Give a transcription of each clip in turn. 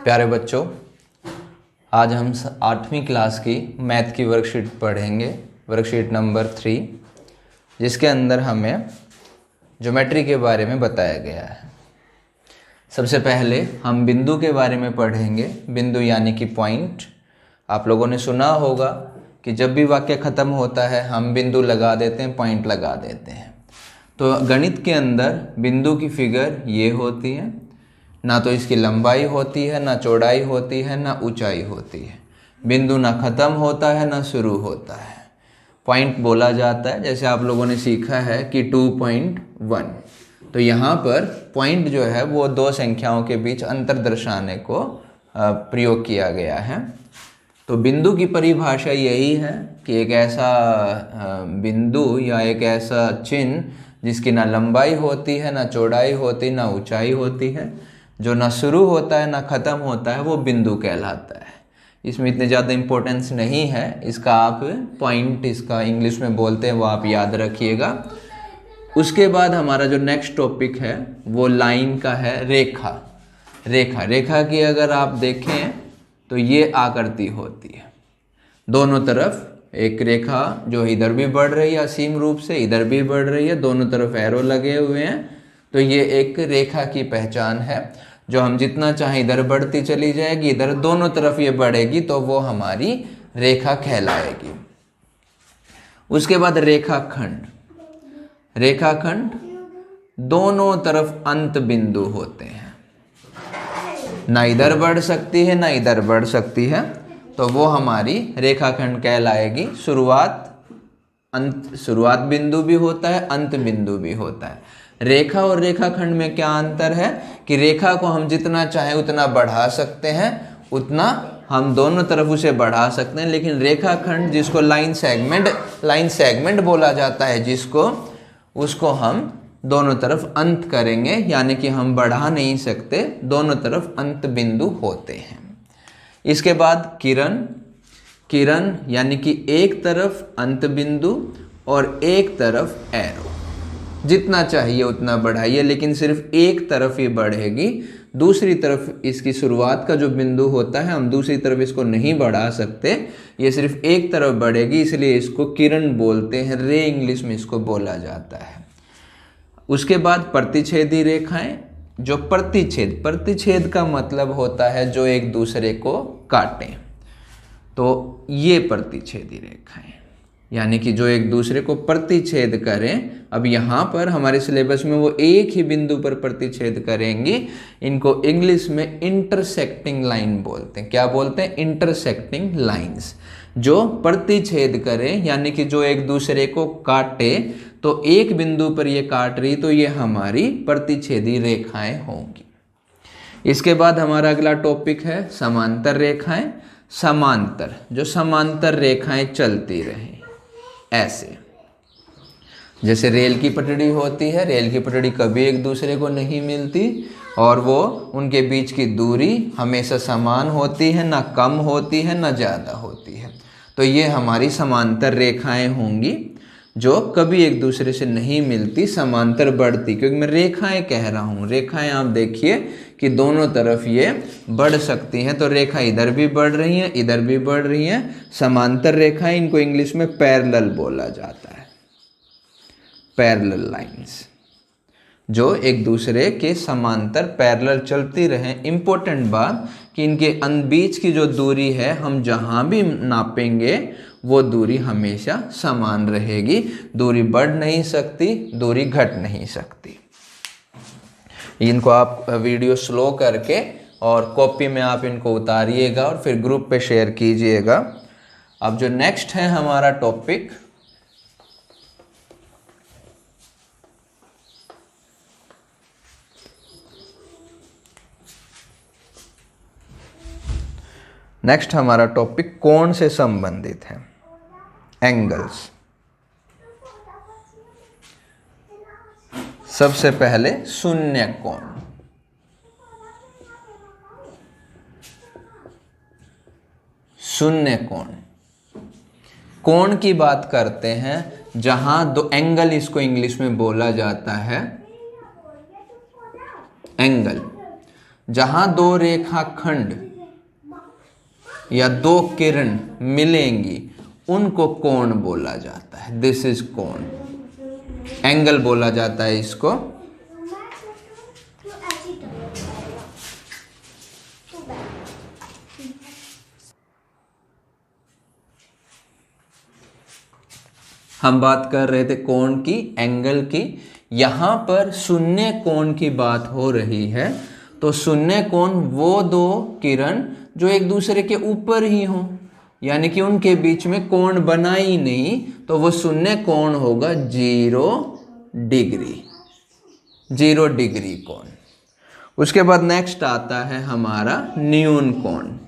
प्यारे बच्चों, आज हम 8वीं क्लास की मैथ की वर्कशीट पढ़ेंगे, वर्कशीट नंबर 3, जिसके अंदर हमें ज्योमेट्री के बारे में बताया गया है। सबसे पहले हम बिंदु के बारे में पढ़ेंगे। बिंदु यानी कि पॉइंट। आप लोगों ने सुना होगा कि जब भी वाक्य ख़त्म होता है हम बिंदु लगा देते हैं, पॉइंट लगा देते हैं। तो गणित के अंदर बिंदु की फिगर ये होती है, ना तो इसकी लंबाई होती है, ना चौड़ाई होती है, ना ऊंचाई होती है। बिंदु ना ख़त्म होता है ना शुरू होता है। पॉइंट बोला जाता है, जैसे आप लोगों ने सीखा है कि 2.1। तो यहाँ पर पॉइंट जो है वो दो संख्याओं के बीच अंतर दर्शाने को प्रयोग किया गया है। तो बिंदु की परिभाषा यही है कि एक ऐसा बिंदु या एक ऐसा चिन्ह जिसकी ना लंबाई होती है, ना चौड़ाई होती, ना ऊंचाई होती है, जो ना शुरू होता है ना ख़त्म होता है, वो बिंदु कहलाता है। इसमें इतने ज़्यादा इम्पोर्टेंस नहीं है, इसका आप पॉइंट, इसका इंग्लिश में बोलते हैं, वो आप याद रखिएगा। उसके बाद हमारा जो नेक्स्ट टॉपिक है वो लाइन का है, रेखा। रेखा की अगर आप देखें तो ये आकृति होती है, दोनों तरफ एक रेखा जो इधर भी बढ़ रही है असीम रूप से, इधर भी बढ़ रही है, दोनों तरफ एरो लगे हुए हैं। तो ये एक रेखा की पहचान है, जो हम जितना चाहें इधर बढ़ती चली जाएगी, इधर दोनों तरफ ये बढ़ेगी, तो वो हमारी रेखा कहलाएगी। उसके बाद रेखाखंड। रेखाखंड दोनों तरफ अंत बिंदु होते हैं, ना इधर बढ़ सकती है ना इधर बढ़ सकती है, तो वो हमारी रेखाखंड कहलाएगी। शुरुआत बिंदु भी होता है, अंत बिंदु भी होता है। रेखा और रेखाखंड में क्या अंतर है कि रेखा को हम जितना चाहें उतना बढ़ा सकते हैं, उतना हम दोनों तरफ उसे बढ़ा सकते हैं, लेकिन रेखाखंड जिसको लाइन सेगमेंट बोला जाता है, उसको हम दोनों तरफ अंत करेंगे, यानी कि हम बढ़ा नहीं सकते, दोनों तरफ अंत बिंदु होते हैं। इसके बाद किरण यानी कि एक तरफ अंत बिंदु और एक तरफ एरो। जितना चाहिए उतना बढ़ाइए, लेकिन सिर्फ एक तरफ ही बढ़ेगी, दूसरी तरफ इसकी शुरुआत का जो बिंदु होता है हम दूसरी तरफ इसको नहीं बढ़ा सकते, ये सिर्फ एक तरफ बढ़ेगी, इसलिए इसको किरण बोलते हैं, रे इंग्लिश में इसको बोला जाता है। उसके बाद प्रतिच्छेदी रेखाएं। जो प्रतिच्छेद का मतलब होता है जो एक दूसरे को काटें, तो ये प्रतिच्छेदी रेखाएं यानी कि जो एक दूसरे को प्रतिच्छेद करें। अब यहाँ पर हमारे सिलेबस में वो एक ही बिंदु पर प्रतिच्छेद करेंगी, इनको इंग्लिश में इंटरसेक्टिंग लाइन बोलते हैं। क्या बोलते हैं? Intersecting lines. जो प्रतिच्छेद करें यानी कि जो एक दूसरे को काटे, तो एक बिंदु पर ये काट रही, तो ये हमारी प्रतिच्छेदी रेखाएं होंगी। इसके बाद हमारा अगला टॉपिक है समांतर रेखाएं। जो समांतर रेखाएं चलती रहें, ऐसे जैसे रेल की पटड़ी होती है, रेल की पटड़ी कभी एक दूसरे को नहीं मिलती और वो उनके बीच की दूरी हमेशा समान होती है, ना कम होती है ना ज़्यादा होती है। तो ये हमारी समांतर रेखाएं होंगी जो कभी एक दूसरे से नहीं मिलती, समांतर बढ़ती, क्योंकि मैं रेखाएं कह रहा हूँ। रेखाएं आप देखिए कि दोनों तरफ ये बढ़ सकती हैं, तो रेखा इधर भी बढ़ रही हैं, इधर भी बढ़ रही हैं। समांतर रेखाएं, इनको इंग्लिश में पैरेलल बोला जाता है, पैरेलल लाइंस, जो एक दूसरे के समांतर पैरेलल चलती रहें। इम्पोर्टेंट बात कि इनके बीच की जो दूरी है हम जहाँ भी नापेंगे वो दूरी हमेशा समान रहेगी, दूरी बढ़ नहीं सकती, दूरी घट नहीं सकती। इनको आप वीडियो स्लो करके और कॉपी में आप इनको उतारिएगा और फिर ग्रुप पे शेयर कीजिएगा। अब जो नेक्स्ट है हमारा टॉपिक, कोण से संबंधित है, एंगल्स। सबसे पहले शून्य कोण। कोण की बात करते हैं जहां दो एंगल, इसको इंग्लिश में बोला जाता है एंगल। जहां दो रेखाखंड या दो किरण मिलेंगी उनको कोण बोला जाता है। दिस इज कोण, एंगल बोला जाता है इसको। हम बात कर रहे थे कोण की, एंगल की। यहां पर शून्य कोण की बात हो रही है। तो शून्य कोण वो दो किरण जो एक दूसरे के ऊपर ही हों, यानी कि उनके बीच में कोण बना ही नहीं, तो वो शून्य कोण होगा 0 डिग्री, 0 डिग्री कोण। उसके बाद नेक्स्ट आता है हमारा न्यून कोण।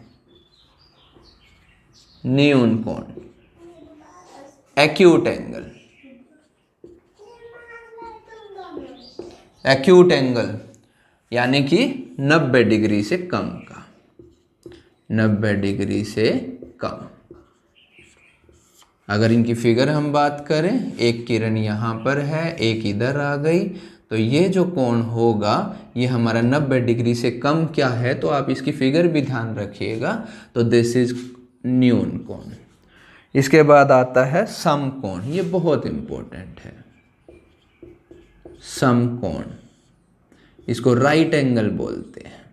न्यून कोण, एक्यूट एंगल। एक्यूट एंगल यानी कि 90 डिग्री से कम का, 90 डिग्री से कम। अगर इनकी फिगर हम बात करें, एक किरण यहाँ पर है, एक इधर आ गई, तो ये जो कोण होगा ये हमारा 90 डिग्री से कम क्या है, तो आप इसकी फिगर भी ध्यान रखिएगा। तो दिस इज न्यून कोण। इसके बाद आता है समकोण। ये बहुत इंपॉर्टेंट है। समकोण, इसको राइट एंगल बोलते हैं।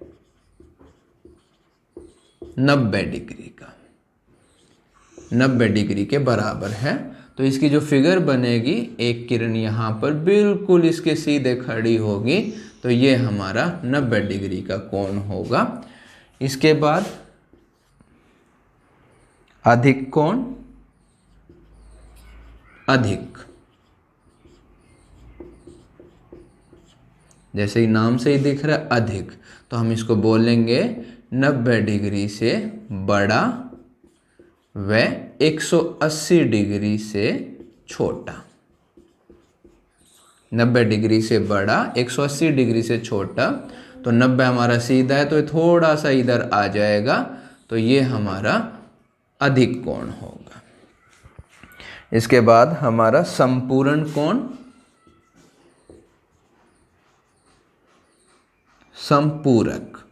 90 डिग्री का, 90 डिग्री के बराबर है। तो इसकी जो फिगर बनेगी, एक किरण यहाँ पर बिल्कुल इसके सीधे खड़ी होगी, तो ये हमारा 90 डिग्री का कोण होगा। इसके बाद अधिक कोण। अधिक, जैसे ही नाम से ही दिख रहा है अधिक, तो हम इसको बोलेंगे 90 डिग्री से बड़ा व 180 डिग्री से छोटा। 90 डिग्री से बड़ा, 180 डिग्री से छोटा। तो 90 हमारा सीधा है, तो ये थोड़ा सा इधर आ जाएगा, तो ये हमारा अधिक कोण होगा। इसके बाद हमारा संपूर्ण कोण। संपूरक,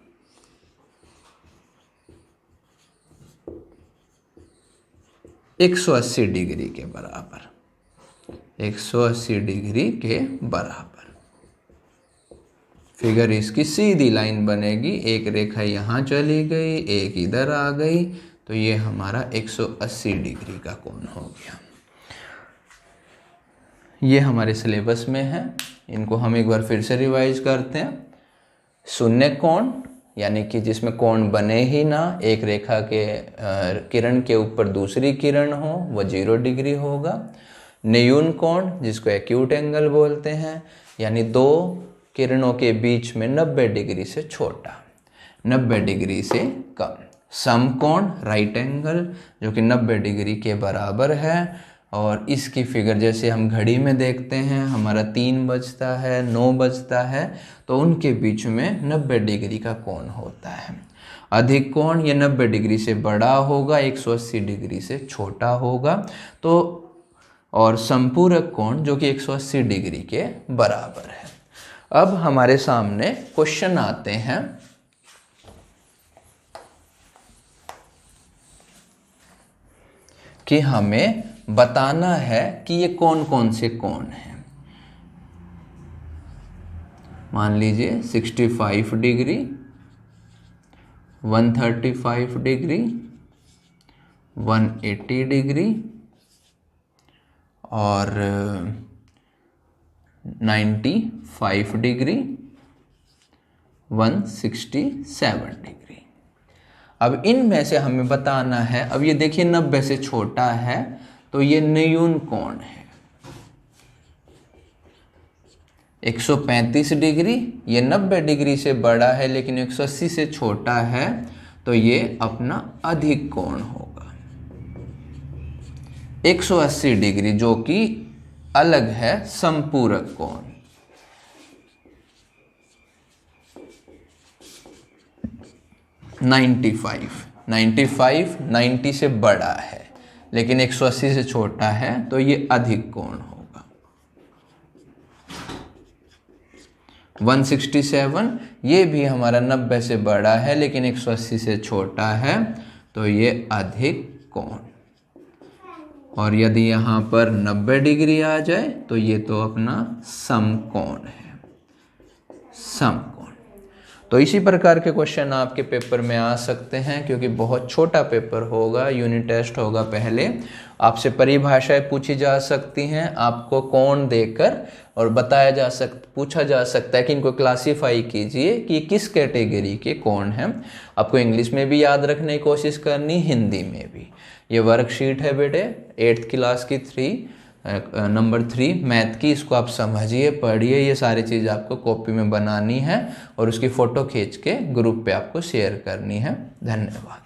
एक 180 डिग्री के बराबर, 180 डिग्री के बराबर। फिगर इसकी सीधी लाइन बनेगी, एक रेखा यहाँ चली गई, एक इधर आ गई, तो ये हमारा 180 डिग्री का कोण हो गया। ये हमारे सिलेबस में है, इनको हम एक बार फिर से रिवाइज करते हैं। शून्य कोण यानी कि जिसमें कोण बने ही ना, एक रेखा के किरण के ऊपर दूसरी किरण हो, वह 0 डिग्री होगा। न्यून कोण, जिसको एक्यूट एंगल बोलते हैं, यानी दो किरणों के बीच में 90 डिग्री से छोटा, 90 डिग्री से कम। समकोण, राइट एंगल, जो कि 90 डिग्री के बराबर है। और इसकी फिगर जैसे हम घड़ी में देखते हैं, हमारा 3 बजता है, 9 बजता है, तो उनके बीच में 90 डिग्री का कोण होता है। अधिक कोण ये 90 डिग्री से बड़ा होगा, 180 डिग्री से छोटा होगा। तो और संपूरक कोण जो कि 180 डिग्री के बराबर है। अब हमारे सामने क्वेश्चन आते हैं कि हमें बताना है कि ये कौन कौन से कोण हैं। मान लीजिए 65 डिग्री, 135 डिग्री, 180 डिग्री और 95 डिग्री, 167 डिग्री। अब इनमें से हमें बताना है, अब ये देखिए 90 से छोटा है, तो ये न्यून कोण है। 135 डिग्री ये 90 डिग्री से बड़ा है लेकिन 180 से छोटा है, तो ये अपना अधिक कोण होगा। 180 डिग्री जो कि अलग है संपूरक कोण। (95) 90 से बड़ा है लेकिन 180 से छोटा है, तो ये अधिक कोण होगा। 167, ये भी हमारा 90 से बड़ा है लेकिन 180 से छोटा है, तो ये अधिक कोण। और यदि यहाँ पर 90 डिग्री आ जाए तो ये तो अपना समकोण है, समकोण। तो इसी प्रकार के क्वेश्चन आपके पेपर में आ सकते हैं, क्योंकि बहुत छोटा पेपर होगा, यूनिट टेस्ट होगा। पहले आपसे परिभाषाएं पूछी जा सकती हैं, आपको कोण देकर और पूछा जा सकता है कि इनको क्लासिफाई कीजिए कि किस कैटेगरी के कोण हैं। आपको इंग्लिश में भी याद रखने की कोशिश करनी, हिंदी में भी। ये वर्कशीट है बेटे 8th क्लास की नंबर 3 मैथ की। इसको आप समझिए, पढ़िए, ये सारी चीज़ आपको कॉपी में बनानी है और उसकी फ़ोटो खींच के ग्रुप पे आपको शेयर करनी है। धन्यवाद।